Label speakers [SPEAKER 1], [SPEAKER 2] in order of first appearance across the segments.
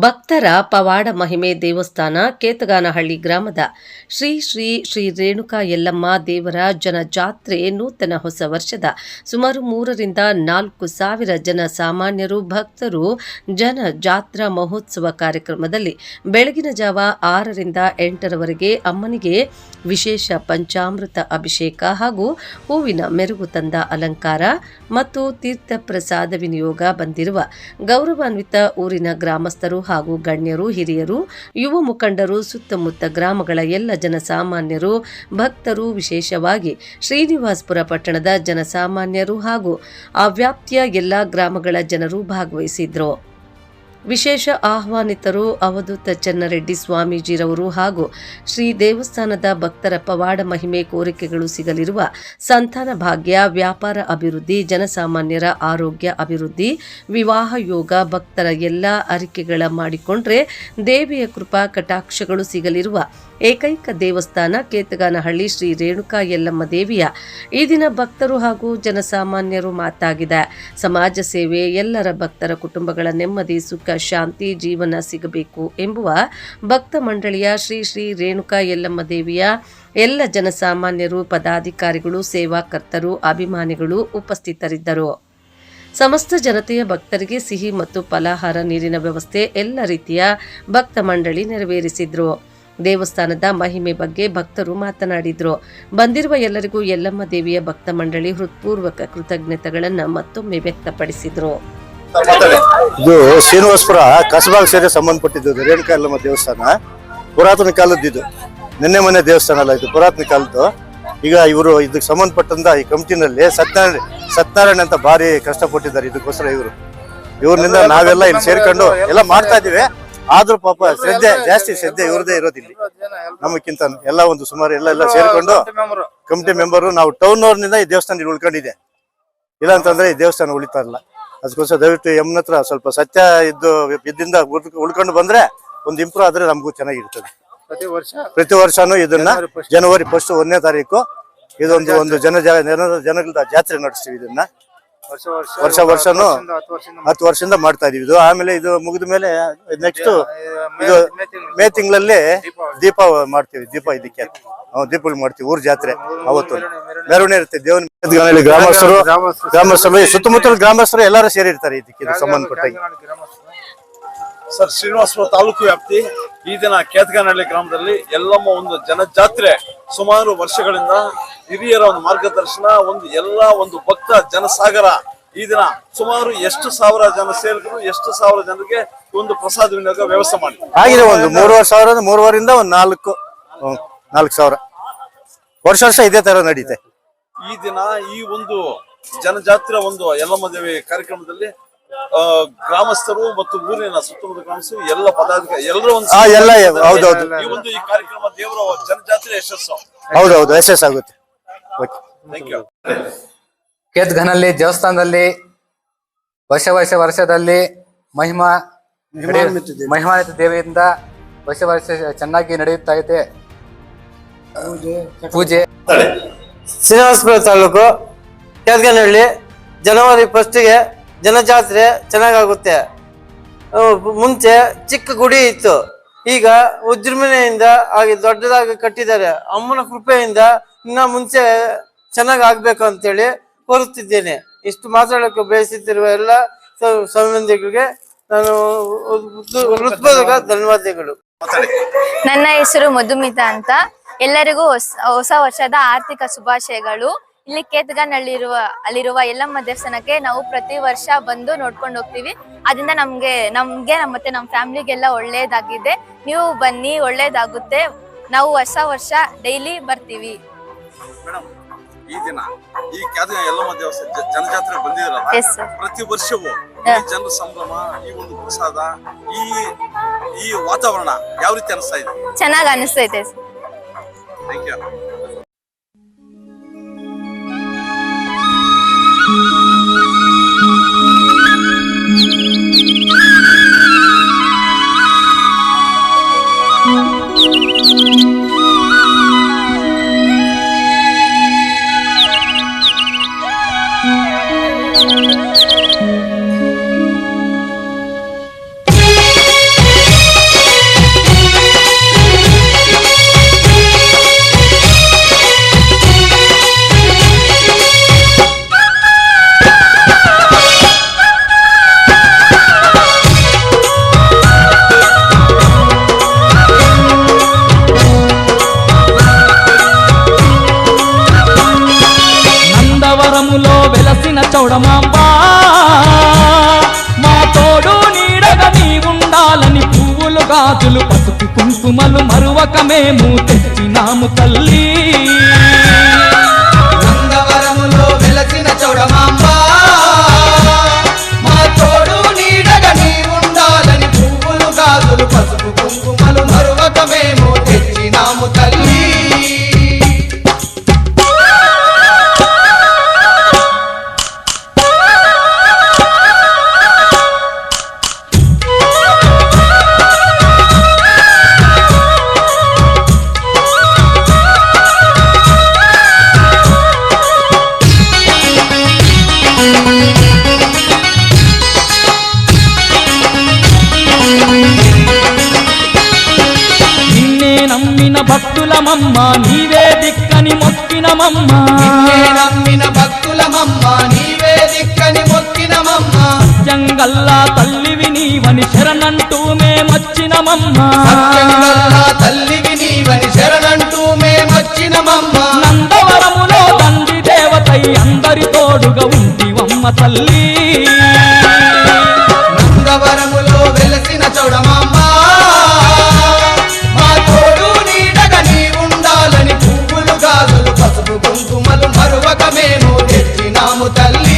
[SPEAKER 1] ಭಕ್ತರ ಪವಾಡ ಮಹಿಮೆ ದೇವಸ್ಥಾನ ಕೇತಗಾನಹಳ್ಳಿ ಗ್ರಾಮದ ಶ್ರೀ ಶ್ರೀ ಶ್ರೀ ರೇಣುಕಾ ಯಲ್ಲಮ್ಮ ದೇವರ ಜನಜಾತ್ರೆ ನೂತನ ಹೊಸ ವರ್ಷದ ಸುಮಾರು 3ರಿಂದ 4 ಸಾವಿರ ಜನ ಸಾಮಾನ್ಯರು ಭಕ್ತರು ಜನಜಾತ್ರಾ ಮಹೋತ್ಸವ ಕಾರ್ಯಕ್ರಮದಲ್ಲಿ ಬೆಳಗಿನ ಜಾವ 6ರಿಂದ 8ರವರೆಗೆ ಅಮ್ಮನಿಗೆ ವಿಶೇಷ ಪಂಚಾಮೃತ ಅಭಿಷೇಕ ಹಾಗೂ ಹೂವಿನ ಮೆರುಗು ತಂದ ಅಲಂಕಾರ ಮತ್ತು ತೀರ್ಥ ಪ್ರಸಾದ ವಿನಿಯೋಗ ಬಂದಿರುವ ಗೌರವಾನ್ವಿತ ಊರಿನ ಗ್ರಾಮಸ್ಥರು ಹಾಗೂ ಗಣ್ಯರು, ಹಿರಿಯರು, ಯುವ ಮುಖಂಡರು, ಸುತ್ತಮುತ್ತ ಗ್ರಾಮಗಳ ಎಲ್ಲ ಜನಸಾಮಾನ್ಯರು, ಭಕ್ತರು, ವಿಶೇಷವಾಗಿ ಶ್ರೀನಿವಾಸಪುರ ಪಟ್ಟಣದ ಜನಸಾಮಾನ್ಯರು ಹಾಗೂ ಆ ವ್ಯಾಪ್ತಿಯ ಎಲ್ಲ ಗ್ರಾಮಗಳ ಜನರು ಭಾಗವಹಿಸಿದ್ರು. ವಿಶೇಷ ಆಹ್ವಾನಿತರು ಅವಧೂತ ಚನ್ನರೆಡ್ಡಿ ಸ್ವಾಮೀಜಿರವರು ಹಾಗೂ ಶ್ರೀ ದೇವಸ್ಥಾನದ ಭಕ್ತರ ಪವಾಡ ಮಹಿಮೆ ಕೋರಿಕೆಗಳು ಸಿಗಲಿರುವ ಸಂತಾನ ಭಾಗ್ಯ, ವ್ಯಾಪಾರ ಅಭಿವೃದ್ಧಿ, ಜನಸಾಮಾನ್ಯರ ಆರೋಗ್ಯ ಅಭಿವೃದ್ಧಿ, ವಿವಾಹ ಯೋಗ, ಭಕ್ತರ ಎಲ್ಲ ಅರಿಕೆಗಳ ಮಾಡಿಕೊಂಡ್ರೆ ದೇವಿಯ ಕೃಪಾ ಕಟಾಕ್ಷಗಳು ಸಿಗಲಿರುವ ಏಕೈಕ ದೇವಸ್ಥಾನ ಕೇತಗಾನಹಳ್ಳಿ ಶ್ರೀ ರೇಣುಕಾ ಯಲ್ಲಮ್ಮ ದೇವಿಯ ಈ ದಿನ ಭಕ್ತರು ಹಾಗೂ ಜನಸಾಮಾನ್ಯರು ಮಾತಾಗಿದೆ. ಸಮಾಜ ಸೇವೆ, ಎಲ್ಲರ ಭಕ್ತರ ಕುಟುಂಬಗಳ ನೆಮ್ಮದಿ, ಸುಖ, ಶಾಂತಿ ಜೀವನ ಸಿಗಬೇಕು ಎಂಬುವ ಭಕ್ತ ಮಂಡಳಿಯ ಶ್ರೀ ಶ್ರೀ ರೇಣುಕಾ ಯಲ್ಲಮ್ಮ ದೇವಿಯ ಎಲ್ಲ ಜನಸಾಮಾನ್ಯರು, ಪದಾಧಿಕಾರಿಗಳು, ಸೇವಾಕರ್ತರು, ಅಭಿಮಾನಿಗಳು ಉಪಸ್ಥಿತರಿದ್ದರು. ಸಮಸ್ತ ಜನತೆಯ ಭಕ್ತರಿಗೆ ಸಿಹಿ ಮತ್ತು ಫಲಾಹಾರ, ನೀರಿನ ವ್ಯವಸ್ಥೆ ಎಲ್ಲ ರೀತಿಯ ಭಕ್ತ ಮಂಡಳಿ ನೆರವೇರಿಸಿದ್ರು. ದೇವಸ್ಥಾನದ ಮಹಿಮೆ ಬಗ್ಗೆ ಭಕ್ತರು ಮಾತನಾಡಿದ್ರು. ಬಂದಿರುವ ಎಲ್ಲರಿಗೂ ಯಲ್ಲಮ್ಮ ದೇವಿಯ ಭಕ್ತ ಮಂಡಳಿ ಹೃತ್ಪೂರ್ವಕ ಕೃತಜ್ಞತೆಗಳನ್ನು ಮತ್ತೊಮ್ಮೆ ವ್ಯಕ್ತಪಡಿಸಿದ್ರು.
[SPEAKER 2] ಇದು ಶ್ರೀನಿವಾಸಪುರ ಕಸಬಾಗ್ ಸೇರಿ ಸಂಬಂಧಪಟ್ಟಿದ್ದು ರೇಣುಕಾ ಯಲ್ಲಮ್ಮ ದೇವಸ್ಥಾನ. ಪುರಾತನ ಕಾಲದ್ದು, ನಿನ್ನೆ ಮೊನ್ನೆ ದೇವಸ್ಥಾನ ಅಲ್ಲ, ಇದು ಪುರಾತನ ಕಾಲದ್ದು. ಈಗ ಇವರು ಇದಕ್ಕೆ ಸಂಬಂಧಪಟ್ಟಂತ ಈ ಕಮಿಟಿನಲ್ಲಿ ಸತ್ಯನಾರಾಯಣ ಅಂತ ಭಾರಿ ಕಷ್ಟಪಟ್ಟಿದ್ದಾರೆ. ಇದಕ್ಕೋಸ್ಕರ ಇವ್ರನಿಂದ ನಾವೆಲ್ಲ ಇಲ್ಲಿ ಸೇರ್ಕೊಂಡು ಎಲ್ಲ ಮಾಡ್ತಾ ಇದೀವಿ. ಆದ್ರೂ ಪಾಪ ಜಾಸ್ತಿ ಇವ್ರದೇ ಇರೋದಿಲ್ಲ, ನಮಕ್ಕಿಂತ ಎಲ್ಲ ಒಂದು ಸುಮಾರು ಎಲ್ಲ ಸೇರ್ಕೊಂಡು ಕಮಿಟಿ ಮೆಂಬರು ನಾವು ಟೌನ್ ಅವ್ರನಿಂದ ಈ ದೇವಸ್ಥಾನ ಇಲ್ಲಿ ಉಳ್ಕೊಂಡಿದೆ. ಇಲ್ಲ ಅಂತಂದ್ರೆ ಈ ದೇವಸ್ಥಾನ ಉಳಿತಾ ಇಲ್ಲ. ಅದಕ್ಕೋಸ್ಕರ ದಯವಿಟ್ಟು ಯಮ್ಮನ ಹತ್ರ ಸ್ವಲ್ಪ ಸತ್ಯ ಇದ್ದಿಂದ ಉಳ್ಕೊಂಡು ಬಂದ್ರೆ ಒಂದು ಇಂಪ್ರೂವ್ ಆದ್ರೆ ನಮಗೂ ಚೆನ್ನಾಗಿರ್ತದೆ. ಪ್ರತಿ ವರ್ಷನೂ ಇದನ್ನ ಜನವರಿ 1ನೇ ತಾರೀಕು ಇದೊಂದು ಜನಗಳ ಜಾತ್ರೆ ನಡೆಸ್ತೀವಿ. ಇದನ್ನ ವರ್ಷನೂ 10 ವರ್ಷದಿಂದ ಮಾಡ್ತಾ ಇದೀವಿ. ಇದು ಆಮೇಲೆ ಇದು ಮುಗಿದ ಮೇಲೆ ನೆಕ್ಸ್ಟ್ ಇದು ಮೇ ತಿಂಗಳಲ್ಲಿ ದೀಪ ಮಾಡ್ತೀವಿ. ಇದಕ್ಕೆ ದೀಪಗಳು ಮಾಡ್ತೀವಿ. ಊರ್ ಜಾತ್ರೆ ಅವತ್ತು ಮೆರವಣಿಗೆ ಇರುತ್ತೆ. ದೇವನ ಗ್ರಾಮಸ್ಥರು ಸುತ್ತಮುತ್ತಲ ಗ್ರಾಮಸ್ಥರು ಎಲ್ಲರೂ ಸೇರಿರ್ತಾರೆ ಇದಕ್ಕೆ ಸಂಬಂಧಪಟ್ಟ.
[SPEAKER 3] ಸರ್, ಶ್ರೀನಿವಾಸಪುರ ತಾಲೂಕು ವ್ಯಾಪ್ತಿ ಈ ದಿನ ಕೇತಗಾನಹಳ್ಳಿ ಗ್ರಾಮದಲ್ಲಿ ಯಲ್ಲಮ್ಮ ಒಂದು ಜನಜಾತ್ರೆ ಸುಮಾರು ವರ್ಷಗಳಿಂದ ಹಿರಿಯರ ಒಂದು ಮಾರ್ಗದರ್ಶನ, ಒಂದು ಭಕ್ತ ಜನಸಾಗರ. ಈ ದಿನ ಸುಮಾರು ಎಷ್ಟು ಸಾವಿರ ಜನ ಸೇರಿದ್ರು, ಎಷ್ಟು ಸಾವಿರ ಜನರಿಗೆ ಒಂದು ಪ್ರಸಾದ ವಿನಿಯೋಗ ವ್ಯವಸ್ಥೆ ಮಾಡಿ
[SPEAKER 2] ಆಗಿದೆ. ಒಂದು 3,500 ಒಂದು 4 ಸಾವಿರ ವರ್ಷ ಇದೇ ತರ ನಡೀತೆ.
[SPEAKER 3] ಈ ದಿನ ಈ ಒಂದು ಜನಜಾತ್ರೆ ಒಂದು ಯಲ್ಲಮ್ಮ ದೇವಿ ಕಾರ್ಯಕ್ರಮದಲ್ಲಿ ಗ್ರಾಮಸ್ಥರು ಮತ್ತು ಊರಿನ ಸುತ್ತಮುತ್ತ ಗ್ರಾಮಸ್ಥರು ಎಲ್ಲ ಪದಾಧಿಕಾರಿ ಎಲ್ಲರೂ ಈ ಕಾರ್ಯಕ್ರಮ ದೇವರ ಜನಜಾತ್ರೆ
[SPEAKER 2] ಯಶಸ್ಸಾಗುತ್ತೆ.
[SPEAKER 4] ಕೇತಗಾನಹಳ್ಳಿ ದೇವಸ್ಥಾನದಲ್ಲಿ ವರ್ಷದಲ್ಲಿ ಮಹಿಮಾನ್ವಿತ ದೇವಿಯಿಂದ ವರ್ಷ ಚೆನ್ನಾಗಿ ನಡೆಯುತ್ತಾ ಇದೆ ಪೂಜೆ.
[SPEAKER 5] ಶ್ರೀನಿವಾಸಪುರ ತಾಲೂಕು ಕೇತಗಾನಹಳ್ಳಿ ಜನವರಿ 1ಗೆ ಜನಜಾತ್ರೆ ಚೆನ್ನಾಗುತ್ತೆ. ಮುಂಚೆ ಚಿಕ್ಕ ಗುಡಿ ಇತ್ತು, ಈಗ ಉಜ್ರಮನೆಯಿಂದ ಹಾಗೆ ದೊಡ್ಡದಾಗಿ ಕಟ್ಟಿದ್ದಾರೆ. ಅಮ್ಮನ ಕೃಪೆಯಿಂದ ಇನ್ನ ಮುಂಚೆ ಚೆನ್ನಾಗಿ ಆಗ್ಬೇಕು ಅಂತೇಳಿ ಕೋರುತ್ತಿದ್ದೇನೆ. ಇಷ್ಟು ಮಾತಾಡೋಕೆ ಬಯಸುತ್ತಿರುವ ಎಲ್ಲ ಸಂಬಂಧಿಗಳಿಗೆ ನಾನು ಹೃತ್ಪೂರ್ವಕ ಧನ್ಯವಾದಗಳು.
[SPEAKER 6] ನನ್ನ ಹೆಸರು ಮಧುಮಿತಾ ಅಂತ. ಎಲ್ಲರಿಗೂ ಹೊಸ ವರ್ಷದ ಆರ್ಥಿಕ ಶುಭಾಶಯಗಳು. ಇಲ್ಲಿ ಅಲ್ಲಿರುವ ಯಲ್ಲಮ್ಮ ದೇವಸ್ಥಾನಕ್ಕೆ ನಾವು ಪ್ರತಿ ವರ್ಷ ಬಂದು ನೋಡ್ಕೊಂಡು ಹೋಗ್ತೀವಿ. ಅದರಿಂದ ನಮ್ಗೆ ಮತ್ತೆ ನಮ್ಮ ಫ್ಯಾಮಿಲಿಗೆಲ್ಲ ಒಳ್ಳೇದಾಗಿದೆ. ನೀವು ಬನ್ನಿ, ಒಳ್ಳೇದಾಗುತ್ತೆ. ನಾವು ಹೊಸ ವರ್ಷ ಡೈಲಿ ಬರ್ತೀವಿ.
[SPEAKER 3] ಈ ದಿನ ಈ ಯಲ್ಲಮ್ಮ ದೇವಸ್ಥಾನ ಜನಜಾತ್ರೆ ಬಂದಿರಲ್ಲ, ಪ್ರತಿ ವರ್ಷವೂ ಜನರ ಸಂಭ್ರಮ, ಈ ಒಂದು ಪ್ರಸಾದ, ಈ ವಾತಾವರಣ ಯಾವ ರೀತಿ ಅನಿಸ್ತಾ ಇದೆ?
[SPEAKER 6] ಚೆನ್ನಾಗಿ ಅನಿಸ್ತೈತೆ.
[SPEAKER 3] Thank you.
[SPEAKER 7] నందవరములో వెలసిన చౌడమాంబా మా తోడు నీడగా నీ ఉండాలని పువ్వులు గాజులు పసుపు కుంకుమలు మరువక మేము తెచ్చినాము తల్లి.
[SPEAKER 8] నందవరములో వెలసిన చౌడమాంబా మా తోడు నీడగా నీ ఉండాలని పువ్వులు గాజులు పసుపు కుంకుమలు మరువక మేము తెచ్చినాము తల్లి.
[SPEAKER 7] భక్తులమమ్మ నీవే దిక్కని మొక్కినమమ్మ,
[SPEAKER 8] నమ్మిన భక్తులమమ్మ నీవే దిక్కని మొక్కినమమ్మ.
[SPEAKER 7] జంగల్లా తల్లివి నీవని శరణంటూ మేమొచ్చినమమ్మ,
[SPEAKER 8] తల్లివి నీవని శరణంటూ మేమొచ్చినమమ్మ.
[SPEAKER 7] నందవరములో తండ్రి దేవతై అందరి తోడుగా ఉంటివమ్మ తల్లి.
[SPEAKER 8] నందవరములో వెలసిన చౌడమాంబ మా తోడు నీడగా నీ ఉండాలని పువ్వులు గాజులు పసుపు కుంకుమలు మరువక మేము తెచ్చినాము తల్లి.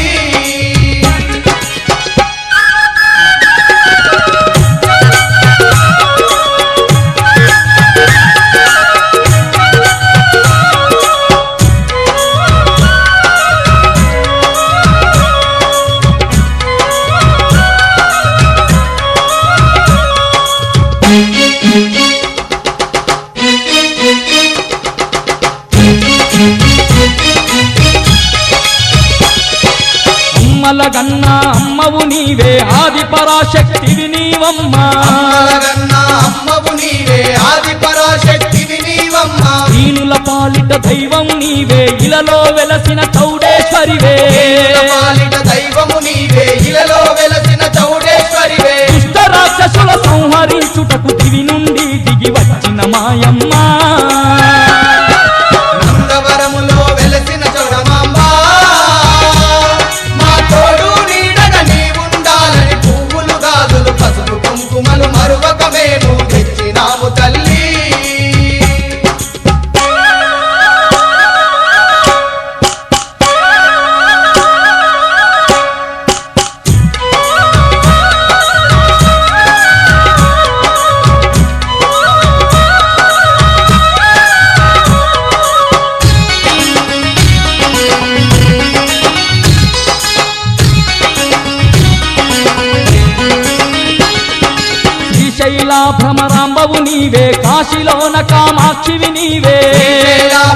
[SPEAKER 7] అమ్మలగన్న అమ్మవు నీవే ఆది పరాశక్తివి నీవమ్మ,
[SPEAKER 8] అమ్మవు నీవే ఆది పరాశక్తివి నీవమ్మ.
[SPEAKER 7] దీనుల పాలిట దైవం నీవే ఇలలో వెలసిన చౌడేశ్వరివే,
[SPEAKER 8] పాలిట దైవము నీవే ఇలలో వెలసిన చౌడేశ్వరివే.
[SPEAKER 7] దుష్ట రాక్షసుల సంహరించుటకు దివి నుండి దిగి వచ్చిన మాయమ్మ.
[SPEAKER 8] నందవరములో వెలసిన చౌడమాంబ మా తోడు నీడగా నీ ఉండాలని పువ్వులు గాజులు పసుపు కుంకుమలు మరువక మేము తెచ్చినాము తల్లి.
[SPEAKER 7] శ్రీశైల భ్రమరాంబవు నీవే కాశీలోన కామాక్షివి నీవే,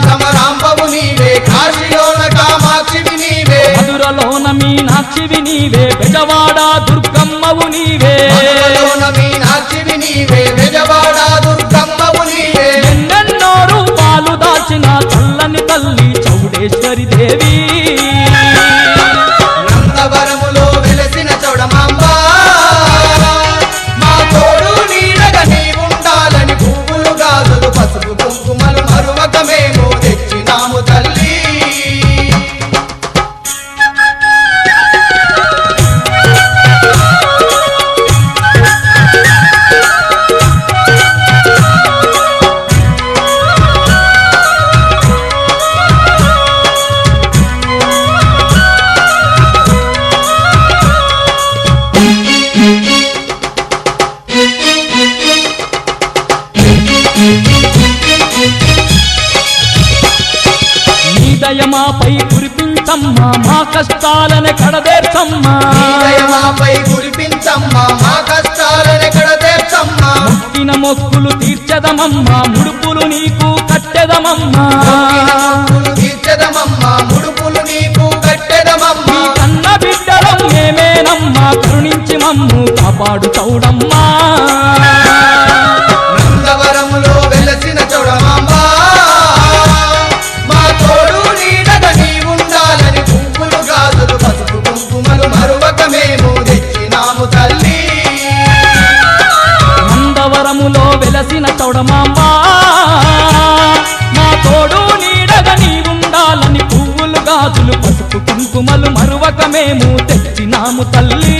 [SPEAKER 8] భ్రమరాంబవు నీవే కాశీలోన కామాక్షివి నీవే.
[SPEAKER 7] మధురలోన మీనాక్షివి నీవే బెజవాడ దుర్గమ్మవు నీవే,
[SPEAKER 8] మీనాక్షివి నీవే బెజవాడ దుర్గమ్మవు నీవే.
[SPEAKER 7] ఎన్నెన్నో రూపాలు దాచిన చల్లని తల్లి చౌడేశ్వరి దేవి.
[SPEAKER 8] నందవరములో వెలసిన చౌడమాంబ మా తోడు నీడగా నీ ఉండాలని పువ్వులు గాజులు పసుపు కుంకుమలు మరువక మేము తెచ్చినాము తల్లి.
[SPEAKER 7] నీ దయమాపై కురిపించమ్మా మా కష్టాలను కడదేర్చమ్మా,
[SPEAKER 8] మాపై కురిపించమ్మా మా కష్టాలను కడతీర్చమ్మా.
[SPEAKER 7] మొక్కిన మొక్కులు తీర్చదమమ్మా ముడుపులు నీకు కట్టెదమమ్మా,
[SPEAKER 8] తీర్చదమమ్మా ముడుపులు నీకు కట్టెదమమ్మా.
[SPEAKER 7] నీ కన్న బిడ్డలం మేమేనమ్మా కరుణించి మమ్ము కాపాడు చౌడమ్మా.
[SPEAKER 8] నందవరములో వెలసిన చౌడమాంబ మా తోడు నీడగా నీ ఉండాలని పువ్వులు గాజులు పసుపు కుంకుమలు మరువక మేము తెచ్చినాము తల్లి.
[SPEAKER 7] నందవరములో వెలసిన చౌడమాంబ మా తోడు నీడగా నీ ఉండాలని పువ్వులు గాజులు పసుపు కుంకుమలు మరువక మేము తెచ్చినాము తల్లి.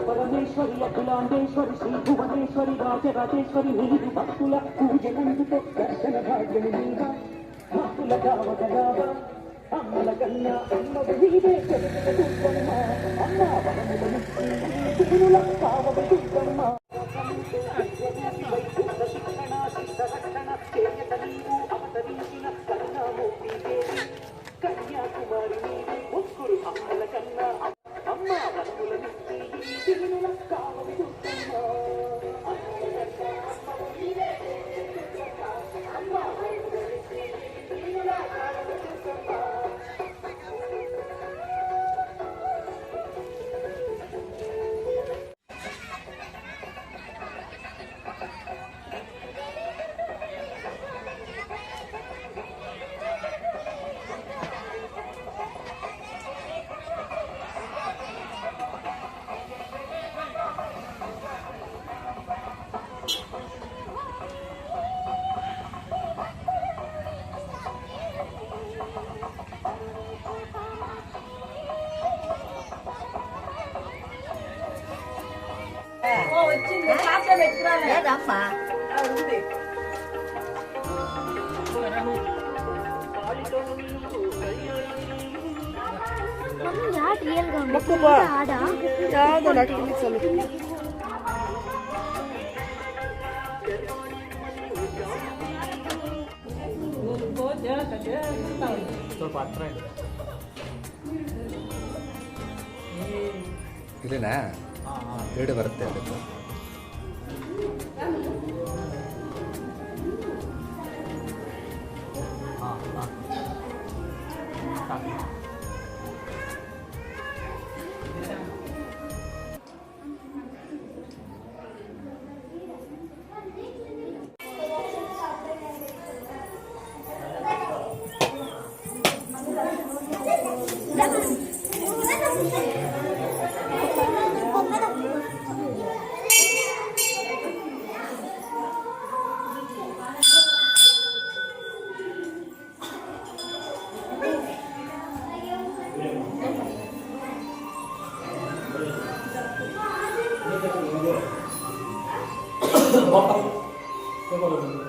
[SPEAKER 9] పరమేశ్వరి అఖిలాండేశ్వరి శ్రీ భువనేశ్వరి రాజరాజేశ్వరి నీరు భక్తుల పూజనందుతో దర్శన భాగ్యము నీవా భక్తుల కావగలావ అమ్మల కన్నా అమ్మకు నీవే దుర్గమ్మ అమ్మ వరముల కావగ దుర్గమ్మ శిక్షణ సిద్ధరక్షణ చేయత నీవు అవతరించిన కరుణామూర్తి దేవి కన్యాకుమారి నీవే ముగ్గురు అమ్మల కన్నా అమ్మ వరముల
[SPEAKER 4] ಇಲ್ಲಿನಾ ಎರಡು ಬರುತ್ತೆ ಅದಕ್ಕೆ
[SPEAKER 9] Thank you.